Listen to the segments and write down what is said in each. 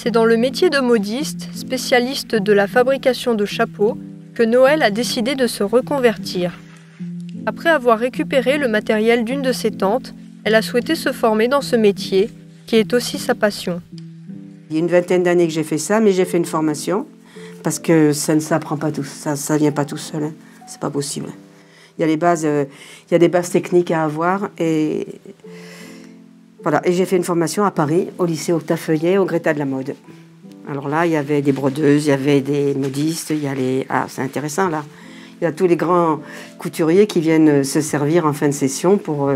C'est dans le métier de modiste, spécialiste de la fabrication de chapeaux, que Noël a décidé de se reconvertir. Après avoir récupéré le matériel d'une de ses tantes, elle a souhaité se former dans ce métier, qui est aussi sa passion. Il y a une vingtaine d'années que j'ai fait ça, mais j'ai fait une formation, parce que ça ne s'apprend pas tout, ça vient pas tout seul, hein. C'est pas possible. Il y a des bases techniques à avoir, et voilà. Et j'ai fait une formation à Paris, au lycée Octave Feuillet, au Greta de la mode. Alors là, il y avait des brodeuses, il y avait des modistes, il y a les... Ah, c'est intéressant, là. Il y a tous les grands couturiers qui viennent se servir en fin de session pour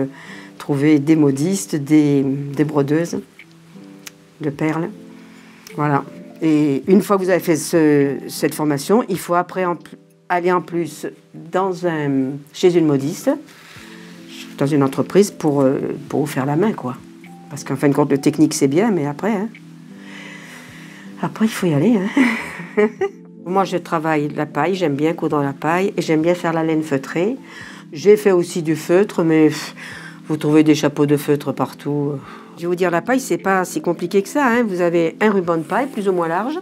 trouver des modistes, des brodeuses de perles. Voilà. Et une fois que vous avez fait cette formation, il faut après aller en plus chez une modiste, dans une entreprise, pour vous faire la main, quoi. Parce qu'en fin de compte, le technique, c'est bien, mais après... Hein, après, il faut y aller. Hein. Moi, je travaille la paille, j'aime bien coudre la paille et j'aime bien faire la laine feutrée. J'ai fait aussi du feutre, mais vous trouvez des chapeaux de feutre partout. Je vais vous dire, la paille, c'est pas si compliqué que ça. Hein. Vous avez un ruban de paille, plus ou moins large.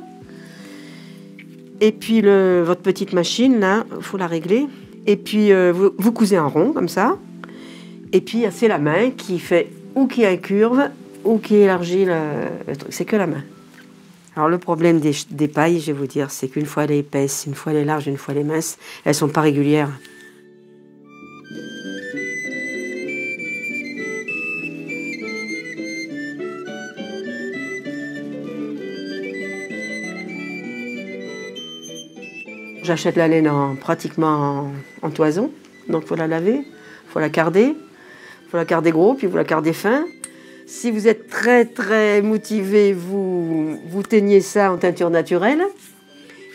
Et puis, votre petite machine, là, il faut la régler. Et puis, vous cousez un rond, comme ça. Et puis, c'est la main qui fait ou qui incurve ou qui élargit le truc. C'est que la main. Alors le problème des pailles, je vais vous dire, c'est qu'une fois elle est épaisse, une fois elle est large, une fois elle est mince, elles ne sont pas régulières. J'achète la laine pratiquement en toison, donc il faut la laver, il faut la carder. Il faut la carder gros, puis vous la cardez fin. Si vous êtes très très motivé, vous teignez ça en teinture naturelle.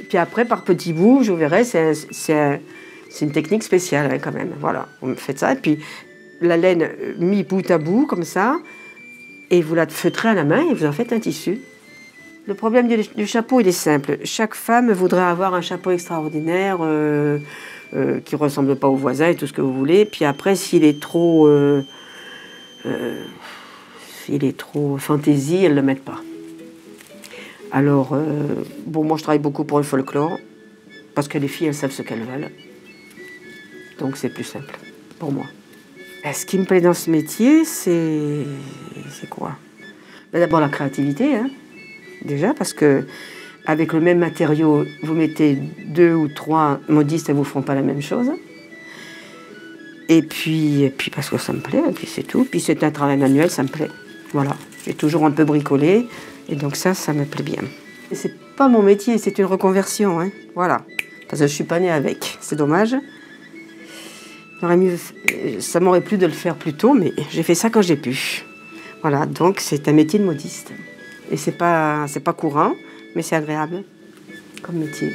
Et puis après, par petits bouts, je vous verrai, c'est une technique spéciale hein, quand même. Voilà, vous faites ça. Et puis la laine mis bout à bout, comme ça, et vous la feutrez à la main et vous en faites un tissu. Le problème du chapeau, il est simple. Chaque femme voudrait avoir un chapeau extraordinaire qui ne ressemble pas au voisin et tout ce que vous voulez. Puis après, s'il est trop fantaisie, elles ne le mettent pas. Alors, bon, moi je travaille beaucoup pour le folklore, parce que les filles, elles savent ce qu'elles veulent. Donc c'est plus simple, pour moi. Et ce qui me plaît dans ce métier, c'est quoi? Ben, d'abord la créativité, hein, déjà, parce que avec le même matériau, vous mettez 2 ou 3 modistes, elles ne vous feront pas la même chose. Et puis parce que ça me plaît, et puis c'est tout. Puis c'est un travail manuel, ça me plaît. Voilà, j'ai toujours un peu bricolé, et donc ça me plaît bien. C'est pas mon métier, c'est une reconversion, hein. Voilà. Parce que je suis pas née avec, c'est dommage. Ça m'aurait plu de le faire plus tôt, mais j'ai fait ça quand j'ai pu. Voilà, donc c'est un métier de modiste. Et c'est pas courant, mais c'est agréable comme métier.